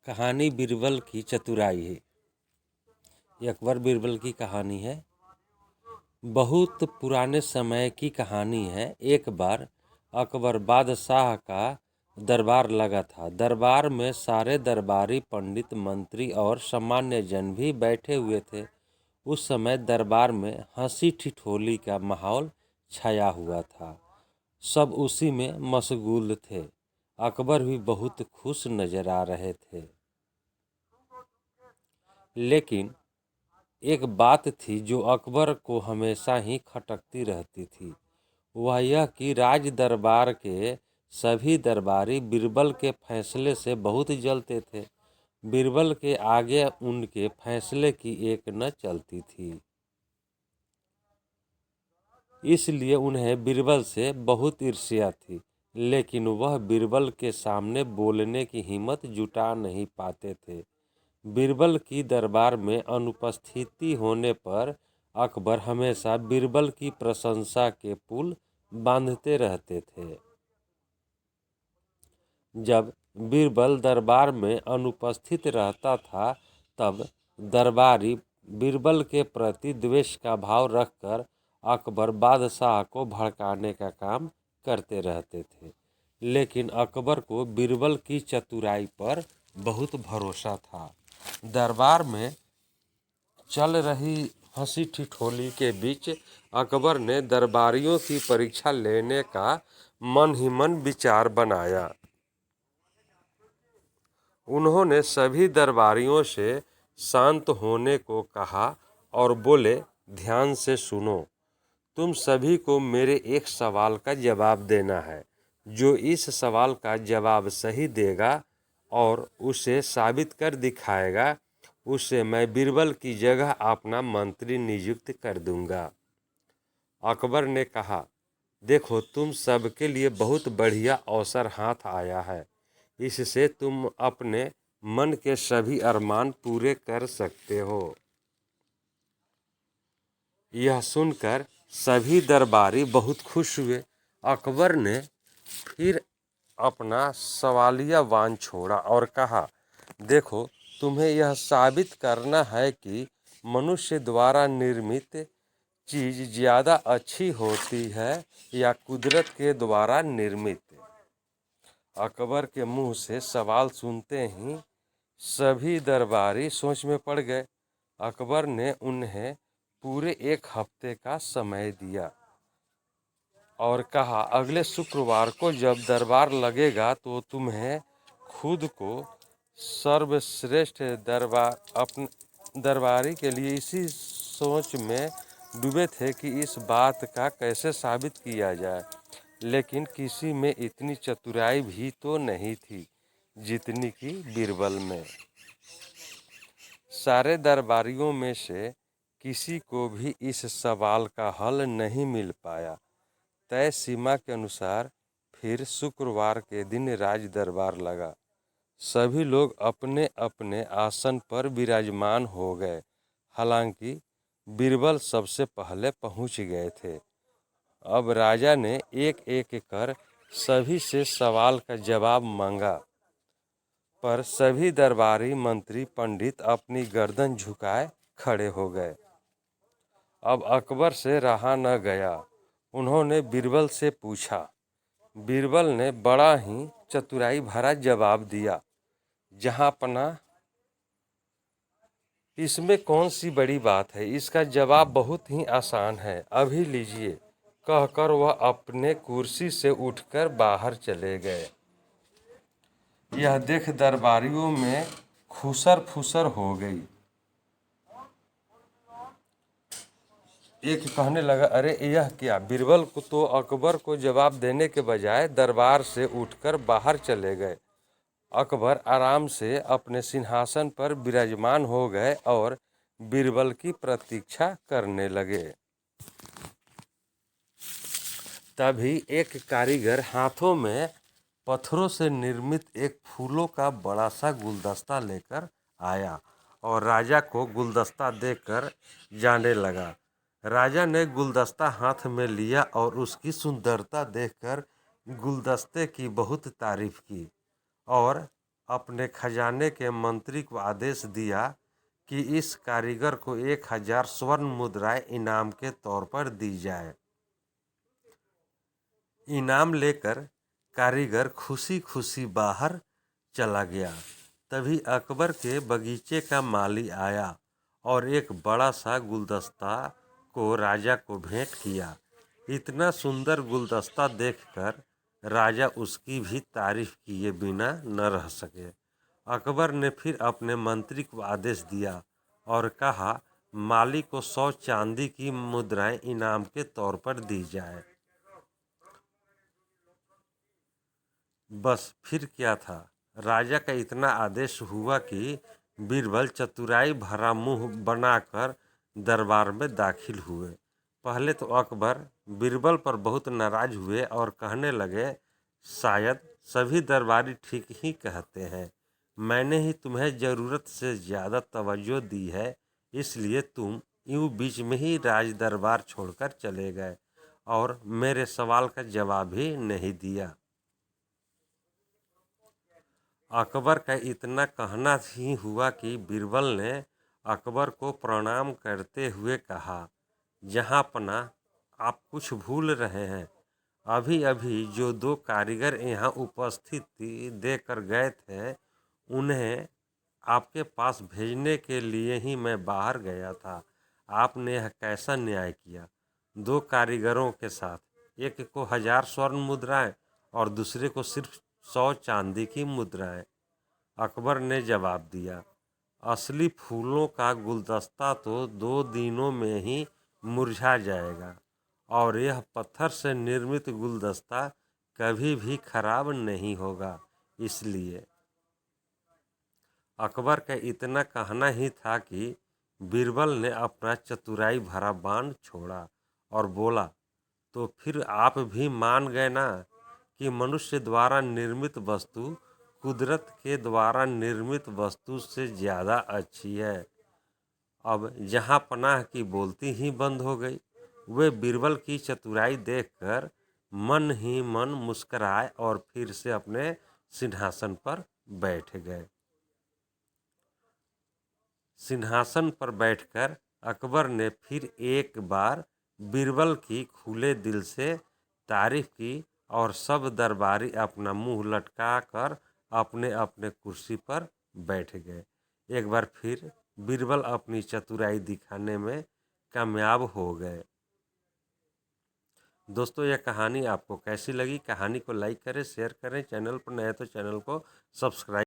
कहानी बीरबल की चतुराई है। ये अकबर बीरबल की कहानी है। बहुत पुराने समय की कहानी है। एक बार अकबर बादशाह का दरबार लगा था। दरबार में सारे दरबारी, पंडित, मंत्री और सामान्य जन भी बैठे हुए थे। उस समय दरबार में हंसी ठिठोली का माहौल छाया हुआ था। सब उसी में मशगूल थे। अकबर भी बहुत खुश नजर आ रहे थे। लेकिन एक बात थी जो अकबर को हमेशा ही खटकती रहती थी। वह यह कि राज दरबार के सभी दरबारी बीरबल के फैसले से बहुत जलते थे। बीरबल के आगे उनके फैसले की एक न चलती थी। इसलिए उन्हें बीरबल से बहुत ईर्ष्या थी। लेकिन वह बीरबल के सामने बोलने की हिम्मत जुटा नहीं पाते थे। बीरबल की दरबार में अनुपस्थिति होने पर अकबर हमेशा बीरबल की प्रशंसा के पुल बांधते रहते थे। जब बीरबल दरबार में अनुपस्थित रहता था तब दरबारी बीरबल के प्रति द्वेष का भाव रखकर अकबर बादशाह को भड़काने का काम करते रहते थे। लेकिन अकबर को बीरबल की चतुराई पर बहुत भरोसा था। दरबार में चल रही हंसी ठिठोली के बीच अकबर ने दरबारियों की परीक्षा लेने का मन ही मन विचार बनाया। उन्होंने सभी दरबारियों से शांत होने को कहा और बोले, ध्यान से सुनो। तुम सभी को मेरे एक सवाल का जवाब देना है। जो इस सवाल का जवाब सही देगा और उसे साबित कर दिखाएगा, उसे मैं बीरबल की जगह अपना मंत्री नियुक्त कर दूंगा। अकबर ने कहा, देखो, तुम सबके लिए बहुत बढ़िया अवसर हाथ आया है। इससे तुम अपने मन के सभी अरमान पूरे कर सकते हो। यह सुनकर सभी दरबारी बहुत खुश हुए। अकबर ने फिर अपना सवालिया बाण छोड़ा और कहा, देखो, तुम्हें यह साबित करना है कि मनुष्य द्वारा निर्मित चीज ज्यादा अच्छी होती है या कुदरत के द्वारा निर्मित। अकबर के मुंह से सवाल सुनते ही सभी दरबारी सोच में पड़ गए। अकबर ने उन्हें पूरे एक हफ्ते का समय दिया और कहा, अगले शुक्रवार को जब दरबार लगेगा तो तुम्हें खुद को सर्वश्रेष्ठ दरबारी के लिए इसी सोच में डूबे थे कि इस बात का कैसे साबित किया जाए। लेकिन किसी में इतनी चतुराई भी तो नहीं थी जितनी कि बीरबल में। सारे दरबारियों में से किसी को भी इस सवाल का हल नहीं मिल पाया। तय सीमा के अनुसार फिर शुक्रवार के दिन राज दरबार लगा। सभी लोग अपने अपने आसन पर विराजमान हो गए। हालांकि बीरबल सबसे पहले पहुंच गए थे। अब राजा ने एक एक कर सभी से सवाल का जवाब मांगा, पर सभी दरबारी, मंत्री, पंडित अपनी गर्दन झुकाए खड़े हो गए। अब अकबर से रहा न गया। उन्होंने बीरबल से पूछा। बीरबल ने बड़ा ही चतुराई भरा जवाब दिया, जहांपना, इसमें कौन सी बड़ी बात है, इसका जवाब बहुत ही आसान है, अभी लीजिए, कहकर वह अपने कुर्सी से उठकर बाहर चले गए। यह देख दरबारियों में खुसर फुसर हो गई। एक कहने लगा, अरे यह क्या? बीरबल को तो अकबर को जवाब देने के बजाय दरबार से उठकर बाहर चले गए। अकबर आराम से अपने सिंहासन पर विराजमान हो गए और बीरबल की प्रतीक्षा करने लगे। तभी एक कारीगर हाथों में पत्थरों से निर्मित एक फूलों का बड़ा सा गुलदस्ता लेकर आया और राजा को गुलदस्ता देकर जाने लगा। राजा ने गुलदस्ता हाथ में लिया और उसकी सुंदरता देखकर गुलदस्ते की बहुत तारीफ की और अपने खजाने के मंत्री को आदेश दिया कि इस कारीगर को 1000 स्वर्ण मुद्राएं इनाम के तौर पर दी जाए। इनाम लेकर कारीगर खुशी खुशी बाहर चला गया। तभी अकबर के बगीचे का माली आया और एक बड़ा सा गुलदस्ता को राजा को भेंट किया। इतना सुंदर गुलदस्ता देखकर राजा उसकी भी तारीफ किए बिना न रह सके। अकबर ने फिर अपने मंत्री को आदेश दिया और कहा, माली को 100 चांदी की मुद्राएं इनाम के तौर पर दी जाए। बस फिर क्या था, राजा का इतना आदेश हुआ कि बीरबल चतुराई भरा मुंह बनाकर दरबार में दाखिल हुए। पहले तो अकबर बीरबल पर बहुत नाराज हुए और कहने लगे, शायद सभी दरबारी ठीक ही कहते हैं। मैंने ही तुम्हें ज़रूरत से ज़्यादा तवज्जो दी है, इसलिए तुम यूं बीच में ही राज दरबार छोड़कर चले गए और मेरे सवाल का जवाब ही नहीं दिया। अकबर का इतना कहना ही हुआ कि बीरबल ने अकबर को प्रणाम करते हुए कहा, जहाँपना, आप कुछ भूल रहे हैं। अभी अभी जो 2 कारीगर यहाँ उपस्थिति देकर गए थे, उन्हें आपके पास भेजने के लिए ही मैं बाहर गया था। आपने यह कैसा न्याय किया? 2 कारीगरों के साथ, एक को 1000 स्वर्ण मुद्राएं और दूसरे को सिर्फ 100 चांदी की मुद्राएं। अकबर ने जवाब दिया, असली फूलों का गुलदस्ता तो 2 दिनों में ही मुरझा जाएगा और यह पत्थर से निर्मित गुलदस्ता कभी भी खराब नहीं होगा। इसलिए अकबर का इतना कहना ही था कि बीरबल ने अपना चतुराई भरा बाण छोड़ा और बोला, तो फिर आप भी मान गए ना कि मनुष्य द्वारा निर्मित वस्तु कुदरत के द्वारा निर्मित वस्तु से ज़्यादा अच्छी है। अब जहाँ पनाह की बोलती ही बंद हो गई। वे बीरबल की चतुराई देखकर मन ही मन मुस्कराए और फिर से अपने सिंहासन पर बैठ गए। सिंहासन पर बैठकर अकबर ने फिर एक बार बीरबल की खुले दिल से तारीफ की और सब दरबारी अपना मुंह लटका कर अपने अपने कुर्सी पर बैठ गए। एक बार फिर बीरबल अपनी चतुराई दिखाने में कामयाब हो गए। दोस्तों, यह कहानी आपको कैसी लगी? कहानी को लाइक करें, शेयर करें, चैनल पर नए तो चैनल को सब्सक्राइब